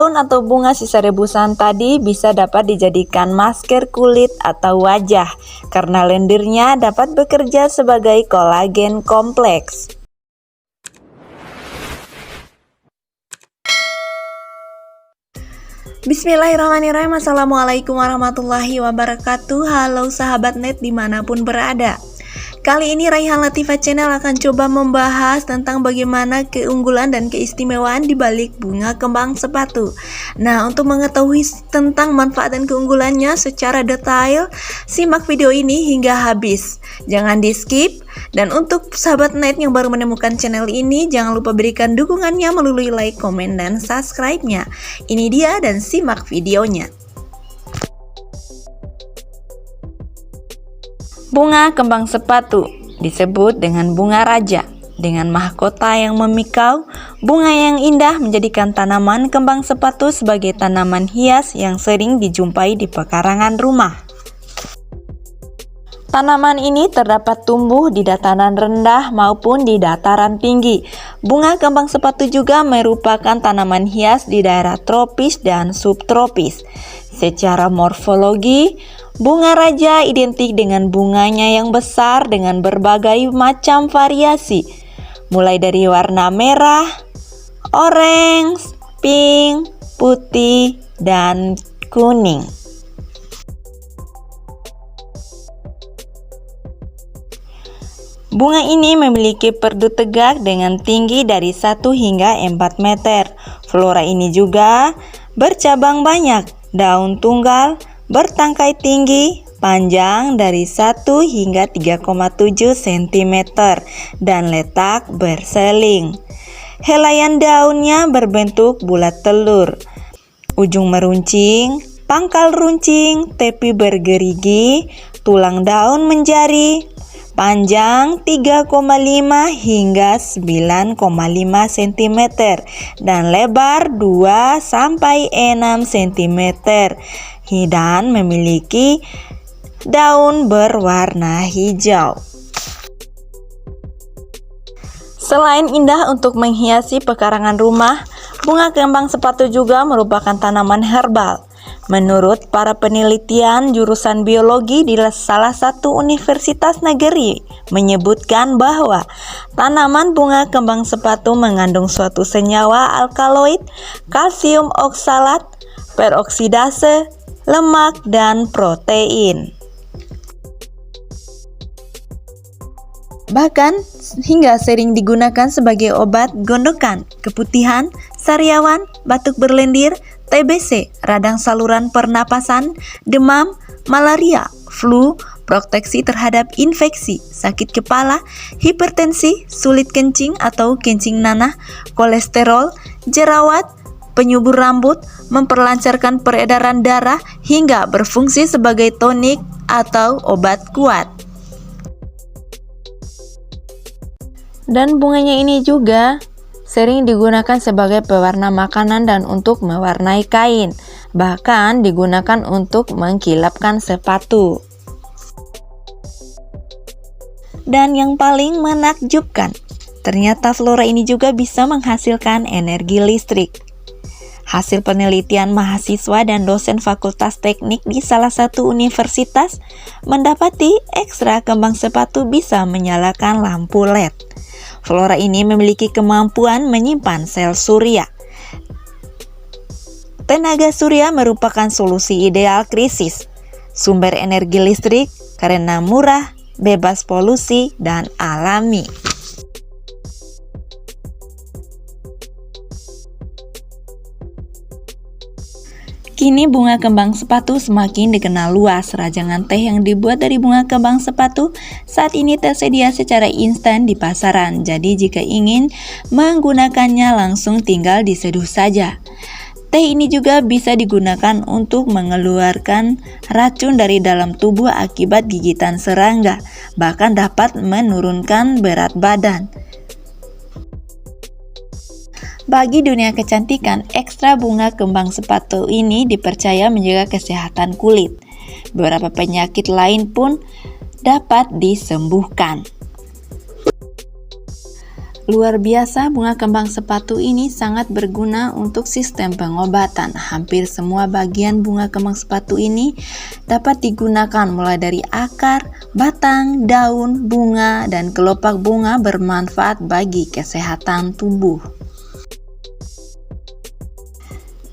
Daun atau bunga sisa rebusan tadi bisa dapat dijadikan masker kulit atau wajah karena lendirnya dapat bekerja sebagai kolagen kompleks. Bismillahirrahmanirrahim. Assalamualaikum warahmatullahi wabarakatuh. Halo sahabat net dimanapun berada. Kali ini Raihan Latifah Channel akan coba membahas tentang bagaimana keunggulan dan keistimewaan di balik bunga kembang sepatu. Nah, untuk mengetahui tentang manfaat dan keunggulannya secara detail, simak video ini hingga habis. Jangan di skip. Dan untuk sahabat net yang baru menemukan channel ini, jangan lupa berikan dukungannya melalui like, komen, dan subscribe-nya. Ini dia dan simak videonya. Bunga kembang sepatu disebut dengan bunga raja. Dengan mahkota yang memikau, bunga yang indah menjadikan tanaman kembang sepatu sebagai tanaman hias yang sering dijumpai di pekarangan rumah. Tanaman ini terdapat tumbuh di dataran rendah maupun di dataran tinggi. Bunga kembang sepatu juga merupakan tanaman hias di daerah tropis dan subtropis. Secara morfologi, bunga raja identik dengan bunganya yang besar dengan berbagai macam variasi, mulai dari warna merah, orange, pink, putih, dan kuning. Bunga ini memiliki perdu tegak dengan tinggi dari 1 hingga 4 meter. Flora ini juga bercabang banyak, daun tunggal, bertangkai tinggi, panjang dari 1 hingga 3,7 cm, dan letak berseling. Helaian daunnya berbentuk bulat telur, ujung meruncing, pangkal runcing, tepi bergerigi, tulang daun menjari, panjang 3,5 hingga 9,5 cm dan lebar 2 sampai 6 cm dan memiliki daun berwarna hijau. Selain indah untuk menghiasi pekarangan rumah, bunga kembang sepatu juga merupakan tanaman herbal. Menurut para penelitian jurusan biologi di salah satu universitas negeri menyebutkan bahwa tanaman bunga kembang sepatu mengandung suatu senyawa alkaloid, kalsium oksalat, peroksidase, lemak, dan protein. Bahkan hingga sering digunakan sebagai obat gondokan, keputihan, sariawan, batuk berlendir, TBC, radang saluran pernapasan, demam, malaria, flu, proteksi terhadap infeksi, sakit kepala, hipertensi, sulit kencing atau kencing nanah, kolesterol, jerawat, penyubur rambut, memperlancarkan peredaran darah, hingga berfungsi sebagai tonik atau obat kuat. Dan bunganya ini juga sering digunakan sebagai pewarna makanan dan untuk mewarnai kain. Bahkan digunakan untuk mengkilapkan sepatu. Dan yang paling menakjubkan, ternyata flora ini juga bisa menghasilkan energi listrik. Hasil penelitian mahasiswa dan dosen Fakultas Teknik di salah satu universitas mendapati ekstrak kembang sepatu bisa menyalakan lampu LED. Flora ini memiliki kemampuan menyimpan sel surya. Tenaga surya merupakan solusi ideal krisis sumber energi listrik karena murah, bebas polusi, dan alami. Kini bunga kembang sepatu semakin dikenal luas. Rajangan teh yang dibuat dari bunga kembang sepatu saat ini tersedia secara instan di pasaran. Jadi jika ingin menggunakannya langsung tinggal diseduh saja. Teh ini juga bisa digunakan untuk mengeluarkan racun dari dalam tubuh akibat gigitan serangga. Bahkan dapat menurunkan berat badan. Bagi dunia kecantikan, ekstra bunga kembang sepatu ini dipercaya menjaga kesehatan kulit. Beberapa penyakit lain pun dapat disembuhkan. Luar biasa, bunga kembang sepatu ini sangat berguna untuk sistem pengobatan. Hampir semua bagian bunga kembang sepatu ini dapat digunakan mulai dari akar, batang, daun, bunga, dan kelopak bunga bermanfaat bagi kesehatan tubuh.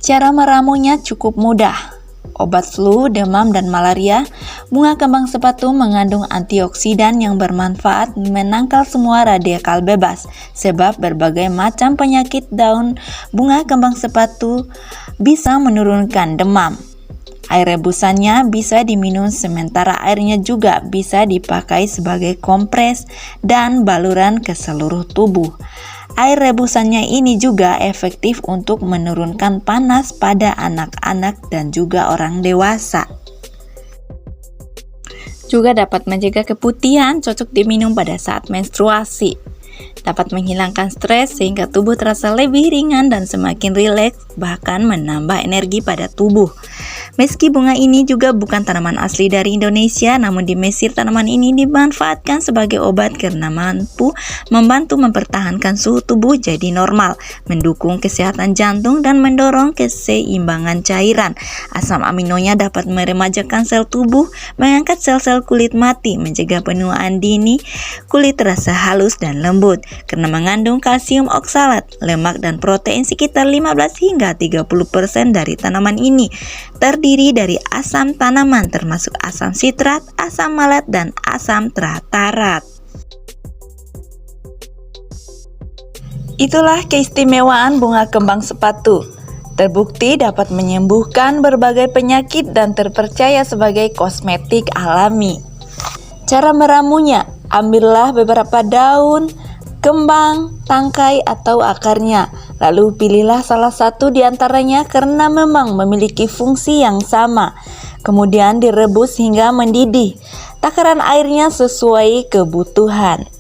Cara meramunya cukup mudah. Obat flu, demam, dan malaria, bunga kembang sepatu mengandung antioksidan yang bermanfaat menangkal semua radikal bebas. Sebab berbagai macam penyakit daun bunga kembang sepatu bisa menurunkan demam. Air rebusannya bisa diminum, sementara airnya juga bisa dipakai sebagai kompres dan baluran ke seluruh tubuh. Air rebusannya ini juga efektif untuk menurunkan panas pada anak-anak dan juga orang dewasa. Juga dapat mencegah keputihan, cocok diminum pada saat menstruasi. Dapat menghilangkan stres sehingga tubuh terasa lebih ringan dan semakin rileks, bahkan menambah energi pada tubuh. Meski bunga ini juga bukan tanaman asli dari Indonesia, namun di Mesir tanaman ini dimanfaatkan sebagai obat karena mampu membantu mempertahankan suhu tubuh jadi normal, mendukung kesehatan jantung dan mendorong keseimbangan cairan. Asam aminonya dapat meremajakan sel tubuh, mengangkat sel-sel kulit mati, mencegah penuaan dini, kulit terasa halus dan lembut. Karena mengandung kalsium oksalat, lemak dan protein sekitar 15 hingga 30% dari tanaman ini terdiri dari asam tanaman termasuk asam sitrat, asam malat, dan asam tartarat. Itulah keistimewaan bunga kembang sepatu. Terbukti dapat menyembuhkan berbagai penyakit dan terpercaya sebagai kosmetik alami. Cara meramunya, ambillah beberapa daun, kembang, tangkai, atau akarnya. Lalu pilihlah salah satu di antaranya karena memang memiliki fungsi yang sama. Kemudian direbus hingga mendidih. Takaran airnya sesuai kebutuhan.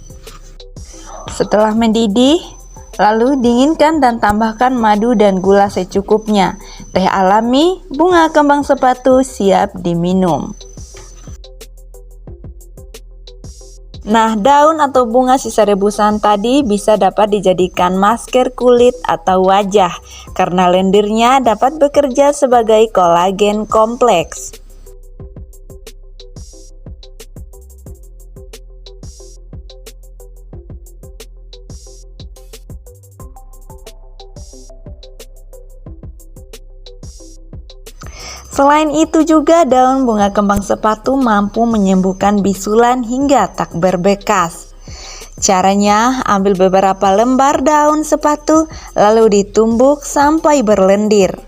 Setelah mendidih, lalu dinginkan dan tambahkan madu dan gula secukupnya. Teh alami bunga kembang sepatu siap diminum. Nah, daun atau bunga sisa rebusan tadi bisa dapat dijadikan masker kulit atau wajah karena lendirnya dapat bekerja sebagai kolagen kompleks. Selain itu juga daun bunga kembang sepatu mampu menyembuhkan bisulan hingga tak berbekas. Caranya, ambil beberapa lembar daun sepatu lalu ditumbuk sampai berlendir.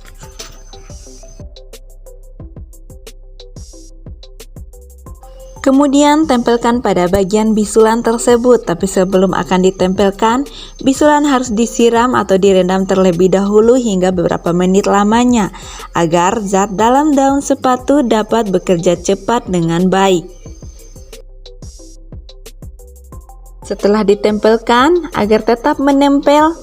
Kemudian tempelkan pada bagian bisulan tersebut, tapi sebelum akan ditempelkan, bisulan harus disiram atau direndam terlebih dahulu hingga beberapa menit lamanya, agar zat dalam daun sepatu dapat bekerja cepat dengan baik. Setelah ditempelkan, agar tetap menempel,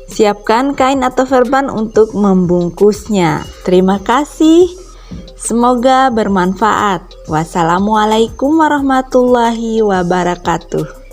siapkan kain atau perban untuk membungkusnya. Terima kasih. Semoga bermanfaat. Wassalamualaikum warahmatullahi wabarakatuh.